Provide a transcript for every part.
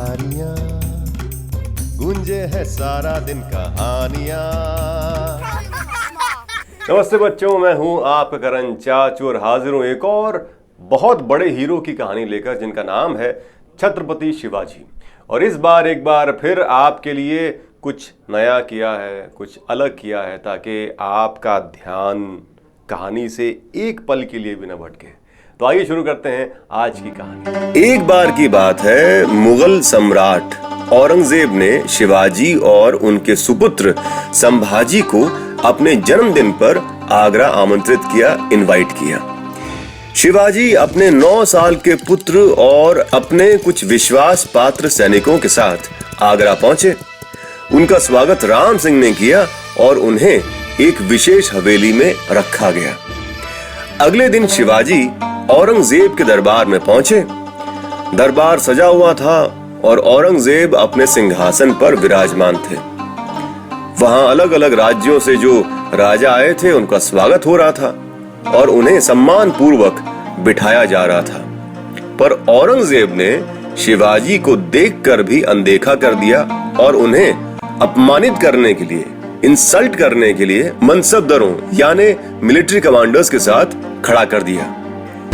यारियां, गूंजे है सारा दिन कहानियां। नमस्ते बच्चों, मैं हूं आपका करण चाचू और हाजिर हूं एक और बहुत बड़े हीरो की कहानी लेकर जिनका नाम है छत्रपति शिवाजी। और इस बार एक बार फिर आपके लिए कुछ नया किया है, कुछ अलग किया है ताकि आपका ध्यान कहानी से एक पल के लिए भी न भटके। तो आइए शुरू करते हैं आज की कहानी। एक बार की बात है, मुगल सम्राट औरंगजेब ने शिवाजी और उनके सुपुत्र संभाजी को अपने जन्मदिन पर आगरा आमंत्रित किया, इनवाइट किया। शिवाजी अपने 9 साल के पुत्र और अपने कुछ विश्वास पात्र सैनिकों के साथ आगरा पहुंचे। उनका स्वागत राम सिंह ने किया और उन्हें एक विशेष हवेली में रखा गया। अगले दिन शिवाजी औरंगजेब के दरबार में पहुंचे। दरबार सजा हुआ था और औरंगजेब अपने सिंहासन पर विराजमान थे। वहां अलग अलग राज्यों से जो राजा आए थे उनका स्वागत हो रहा था और उन्हें सम्मान पूर्वक बिठाया जा रहा था। पर औरंगजेब ने शिवाजी को देखकर भी अनदेखा कर दिया और उन्हें अपमानित करने के लिए, इंसल्ट करने के लिए मनसबदरों यानी मिलिट्री कमांडर्स के साथ खड़ा कर दिया।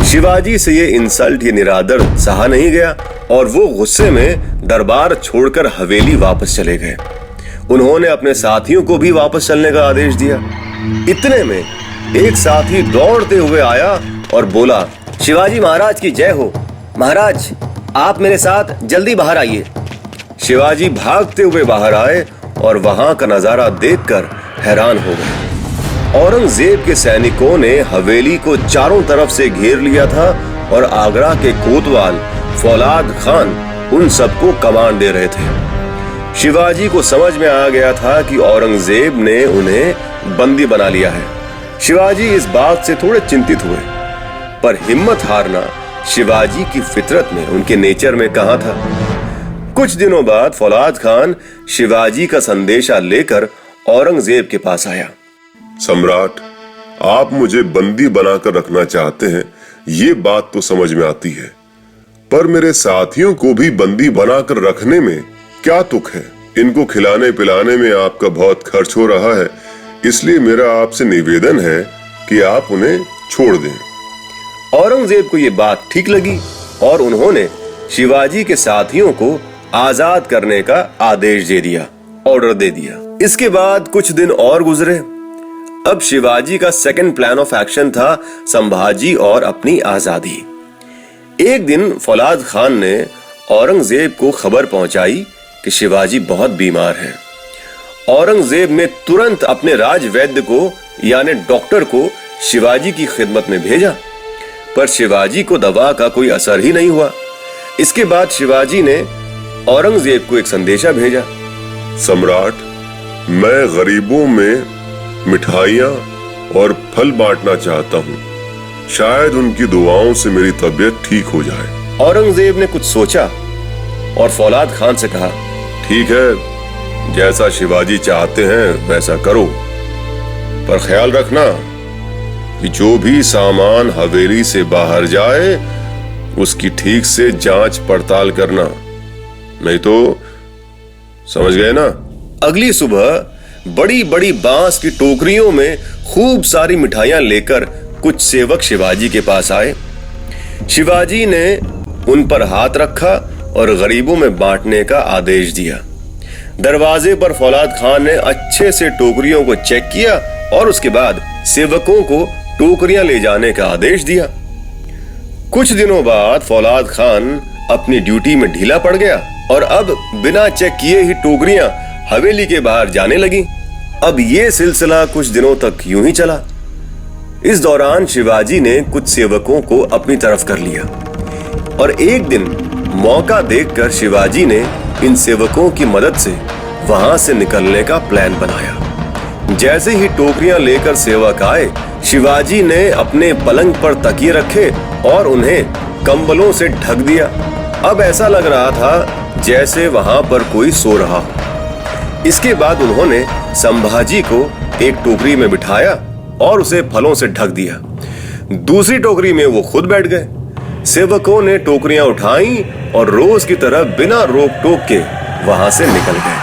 शिवाजी से ये इंसल्ट, ये निरादर सहा नहीं गया और वो गुस्से में दरबार छोड़कर हवेली वापस चले गए। उन्होंने अपने साथियों को भी वापस चलने का आदेश दिया। इतने में एक साथी दौड़ते हुए आया और बोला, शिवाजी महाराज की जय हो। महाराज, आप मेरे साथ जल्दी बाहर आइए। शिवाजी भागते हुए बाहर आए और वहां का नजारा देखकर हैरान हो गए। औरंगजेब के सैनिकों ने हवेली को चारों तरफ से घेर लिया था और आगरा के कोतवाल फौलाद खान उन सबको कमान दे रहे थे। शिवाजी को समझ में आ गया था कि औरंगजेब ने उन्हें बंदी बना लिया है। शिवाजी इस बात से थोड़े चिंतित हुए, पर हिम्मत हारना शिवाजी की फितरत में, उनके नेचर में कहां था। कुछ दिनों बाद फौलाद खान शिवाजी का संदेशा लेकर औरंगजेब के पास आया। सम्राट, आप मुझे बंदी बनाकर रखना चाहते हैं, ये बात तो समझ में आती है, पर मेरे साथियों को भी बंदी बनाकर रखने में क्या तुक है। इनको खिलाने पिलाने में आपका बहुत खर्च हो रहा है, इसलिए मेरा आपसे निवेदन है कि आप उन्हें छोड़ दें। औरंगजेब को ये बात ठीक लगी और उन्होंने शिवाजी के साथियों को आजाद करने का आदेश दे दिया, ऑर्डर दे दिया। इसके बाद कुछ दिन और गुजरे। अब शिवाजी का सेकंड प्लान ऑफ एक्शन था संभाजी और अपनी आजादी। एक दिन फौलाद खान ने औरंगजेब को खबर पहुंचाई कि शिवाजी बहुत बीमार हैं। औरंगजेब ने तुरंत अपने राजवैद्य को यानी डॉक्टर को शिवाजी की खिदमत में भेजा, पर शिवाजी को दवा का कोई असर ही नहीं हुआ। इसके बाद शिवाजी ने औरंगजेब को एक संदेशा भेजा। सम्राट, मैं गरीबों में मिठाइयाँ और फल बांटना चाहता हूँ, शायद उनकी दुआओं से मेरी तबीयत ठीक हो जाए। औरंगजेब ने कुछ सोचा और फौलाद खान से कहा, ठीक है, जैसा शिवाजी चाहते हैं वैसा करो, पर ख्याल रखना कि जो भी सामान हवेली से बाहर जाए उसकी ठीक से जांच पड़ताल करना, नहीं तो समझ गए ना। अगली सुबह बड़ी बड़ी बांस की टोकरियों में खूब सारी मिठाइयां लेकर कुछ सेवक शिवाजी के पास आए। शिवाजी ने उन पर हाथ रखा और गरीबों में बांटने का आदेश दिया। दरवाजे पर फौलाद खान ने अच्छे से टोकरियों को चेक किया और उसके बाद सेवकों को टोकरियां ले जाने का आदेश दिया। कुछ दिनों बाद फौलाद खान अपनी ड्यूटी में ढीला पड़ गया और अब बिना चेक किए ही टोकरियां हवेली के बाहर जाने लगी। अब ये सिलसिला कुछ दिनों तक यूं ही चला। इस दौरान शिवाजी ने कुछ सेवकों को अपनी तरफ कर लिया और एक दिन मौका देखकर शिवाजी ने इन सेवकों की मदद से वहां से निकलने का प्लान बनाया। जैसे ही टोकरियां लेकर सेवक आए, शिवाजी ने अपने पलंग पर तकिए रखे और उन्हें कंबलों से ढक दिया। अब ऐसा लग रहा था जैसे वहां पर कोई सो रहा हो। इसके बाद उन्होंने संभाजी को एक टोकरी में बिठाया और उसे फलों से ढक दिया। दूसरी टोकरी में वो खुद बैठ गए। सेवकों ने टोकरियां उठाई और रोज की तरह बिना रोक टोक के वहां से निकल गए।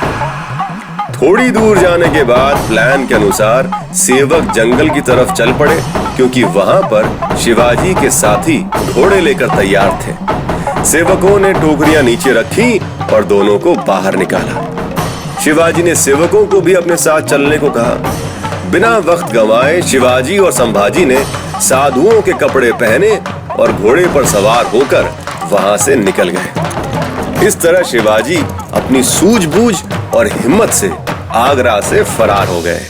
थोड़ी दूर जाने के बाद प्लान के अनुसार सेवक जंगल की तरफ चल पड़े, क्योंकि वहां पर शिवाजी के साथी घोड़े लेकर तैयार थे। सेवकों ने टोकरियां नीचे रखी और दोनों को बाहर निकाला। शिवाजी ने सेवकों को भी अपने साथ चलने को कहा। बिना वक्त गंवाए शिवाजी और संभाजी ने साधुओं के कपड़े पहने और घोड़े पर सवार होकर वहां से निकल गए। इस तरह शिवाजी अपनी सूझबूझ और हिम्मत से आगरा से फरार हो गए।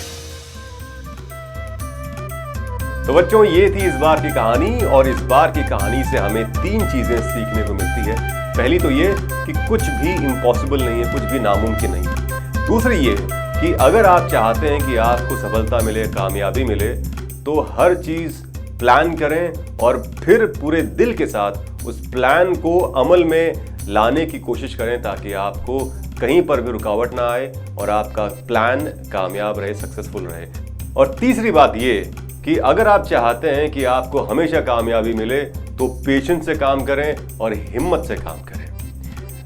तो बच्चों, ये थी इस बार की कहानी, और इस बार की कहानी से हमें 3 चीजें सीखने को मिलती है। पहली तो ये कि कुछ भी इम्पॉसिबल नहीं है, कुछ भी नामुमकिन नहीं है। दूसरी ये कि अगर आप चाहते हैं कि आपको सफलता मिले, कामयाबी मिले, तो हर चीज प्लान करें और फिर पूरे दिल के साथ उस प्लान को अमल में लाने की कोशिश करें, ताकि आपको कहीं पर भी रुकावट ना आए और आपका प्लान कामयाब रहे, सक्सेसफुल रहे। और तीसरी बात ये कि अगर आप चाहते हैं कि आपको हमेशा कामयाबी मिले, तो पेशेंस से काम करें और हिम्मत से काम करें।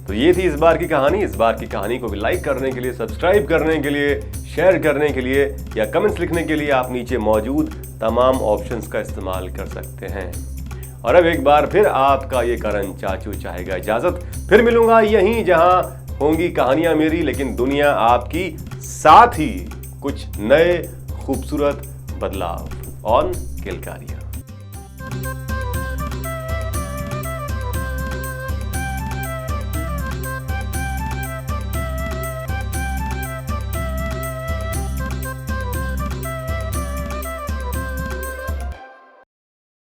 तो ये थी इस बार की कहानी। इस बार की कहानी को भी लाइक करने के लिए, सब्सक्राइब करने के लिए, शेयर करने के लिए या कमेंट्स लिखने के लिए आप नीचे मौजूद तमाम ऑप्शंस का इस्तेमाल कर सकते हैं। और अब एक बार फिर आपका ये करण चाचू चाहेगा इजाजत। फिर मिलूंगा यहीं जहां होंगी कहानियां मेरी, लेकिन दुनिया आपकी, साथ ही कुछ नए खूबसूरत बदलाव ऑन किलकारियां।